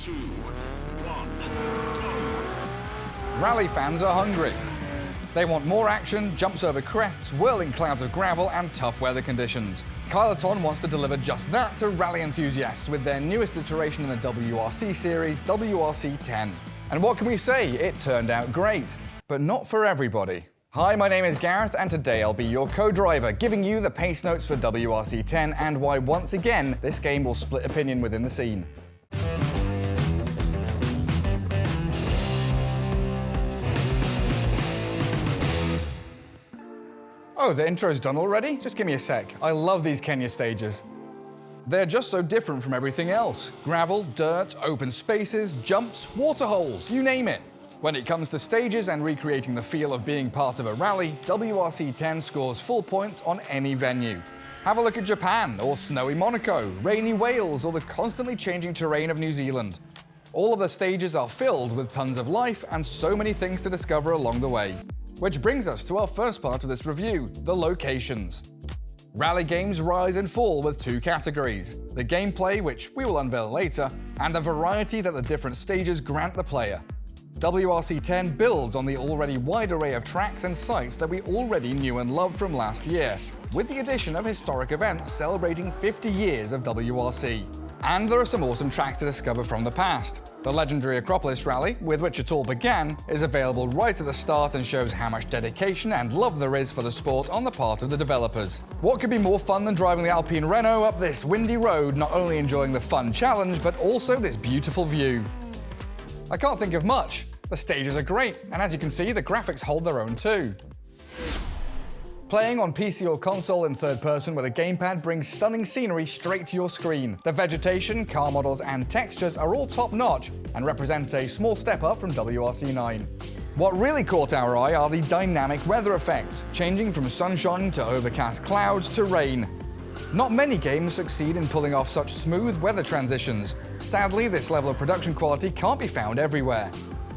2, 1, go! Rally fans are hungry. They want more action, jumps over crests, whirling clouds of gravel, and tough weather conditions. Kyloton wants to deliver just that to rally enthusiasts with their newest iteration in the WRC series, WRC 10. And what can we say? It turned out great, but not for everybody. Hi, my name is Gareth, and today I'll be your co-driver, giving you the pace notes for WRC 10 and why, once again, this game will split opinion within the scene. Oh, the intro's done already? Just give me a sec. I love these Kenya stages. They're just so different from everything else. Gravel, dirt, open spaces, jumps, water holes, you name it. When it comes to stages and recreating the feel of being part of a rally, WRC 10 scores full points on any venue. Have a look at Japan, or snowy Monaco, rainy Wales, or the constantly changing terrain of New Zealand. All of the stages are filled with tons of life and so many things to discover along the way. Which brings us to our first part of this review, the locations. Rally games rise and fall with two categories: the gameplay, which we will unveil later, and the variety that the different stages grant the player. WRC 10 builds on the already wide array of tracks and sites that we already knew and loved from last year, with the addition of historic events celebrating 50 years of WRC. And there are some awesome tracks to discover from the past. The legendary Acropolis Rally, with which it all began, is available right at the start and shows how much dedication and love there is for the sport on the part of the developers. What could be more fun than driving the Alpine Renault up this windy road, not only enjoying the fun challenge, but also this beautiful view? I can't think of much. The stages are great, and as you can see, the graphics hold their own too. Playing on PC or console in third person with a gamepad brings stunning scenery straight to your screen. The vegetation, car models, and textures are all top-notch and represent a small step up from WRC 9. What really caught our eye are the dynamic weather effects, changing from sunshine to overcast clouds to rain. Not many games succeed in pulling off such smooth weather transitions. Sadly, this level of production quality can't be found everywhere.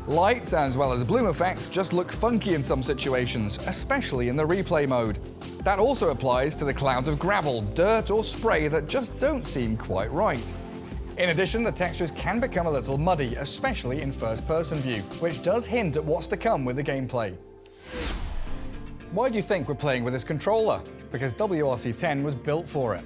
Lights, as well as bloom effects, just look funky in some situations, especially in the replay mode. That also applies to the clouds of gravel, dirt, or spray that just don't seem quite right. In addition, the textures can become a little muddy, especially in first-person view, which does hint at what's to come with the gameplay. Why do you think we're playing with this controller? Because WRC 10 was built for it.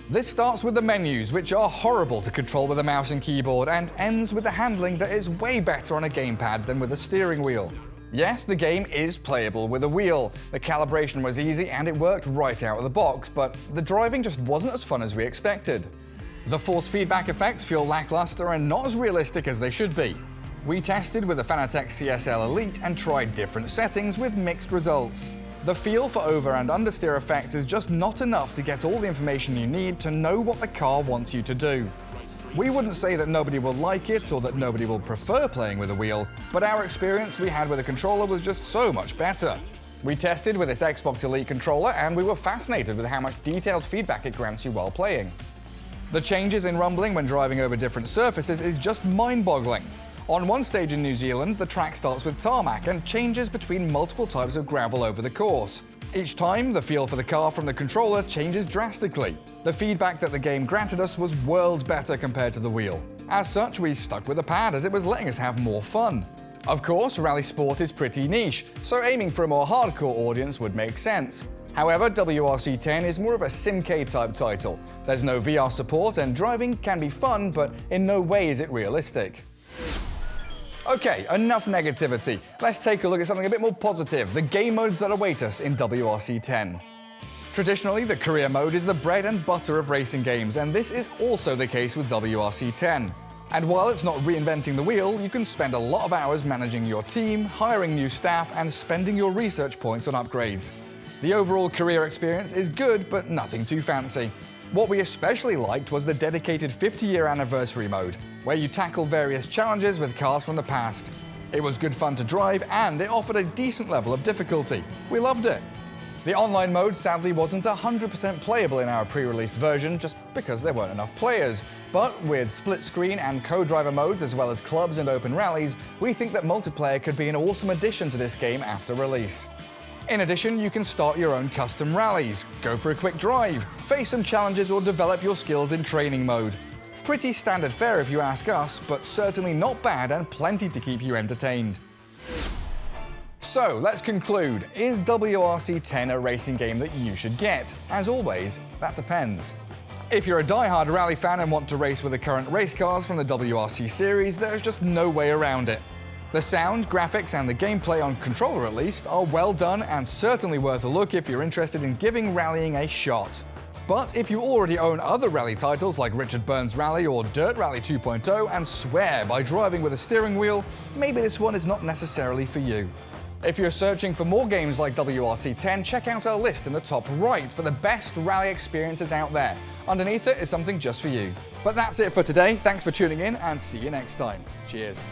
This starts with the menus, which are horrible to control with a mouse and keyboard, and ends with the handling that is way better on a gamepad than with a steering wheel. Yes, the game is playable with a wheel. The calibration was easy and it worked right out of the box, but the driving just wasn't as fun as we expected. The force feedback effects feel lackluster and not as realistic as they should be. We tested with the Fanatec CSL Elite and tried different settings with mixed results. The feel for over and understeer effects is just not enough to get all the information you need to know what the car wants you to do. We wouldn't say that nobody will like it or that nobody will prefer playing with a wheel, but our experience we had with the controller was just so much better. We tested with this Xbox Elite controller and we were fascinated with how much detailed feedback it grants you while playing. The changes in rumbling when driving over different surfaces is just mind-boggling. On one stage in New Zealand, the track starts with tarmac and changes between multiple types of gravel over the course. Each time, the feel for the car from the controller changes drastically. The feedback that the game granted us was worlds better compared to the wheel. As such, we stuck with the pad as it was letting us have more fun. Of course, rally sport is pretty niche, so aiming for a more hardcore audience would make sense. However, WRC 10 is more of a Sim-K type title. There's no VR support and driving can be fun, but in no way is it realistic. Okay, enough negativity. Let's take a look at something a bit more positive, the game modes that await us in WRC 10. Traditionally, the career mode is the bread and butter of racing games, and this is also the case with WRC 10. And while it's not reinventing the wheel, you can spend a lot of hours managing your team, hiring new staff, and spending your research points on upgrades. The overall career experience is good, but nothing too fancy. What we especially liked was the dedicated 50-year anniversary mode, where you tackle various challenges with cars from the past. It was good fun to drive, and it offered a decent level of difficulty. We loved it. The online mode sadly wasn't 100% playable in our pre-release version just because there weren't enough players, but with split screen and co-driver modes as well as clubs and open rallies, we think that multiplayer could be an awesome addition to this game after release. In addition, you can start your own custom rallies, go for a quick drive, face some challenges or develop your skills in training mode. Pretty standard fare if you ask us, but certainly not bad and plenty to keep you entertained. So let's conclude. Is WRC 10 a racing game that you should get? As always, that depends. If you're a die-hard rally fan and want to race with the current race cars from the WRC series, there's just no way around it. The sound, graphics, and the gameplay on controller at least are well done and certainly worth a look if you're interested in giving rallying a shot. But if you already own other rally titles like Richard Burns Rally or Dirt Rally 2.0 and swear by driving with a steering wheel, maybe this one is not necessarily for you. If you're searching for more games like WRC 10, check out our list in the top right for the best rally experiences out there. Underneath it is something just for you. But that's it for today. Thanks for tuning in and see you next time. Cheers.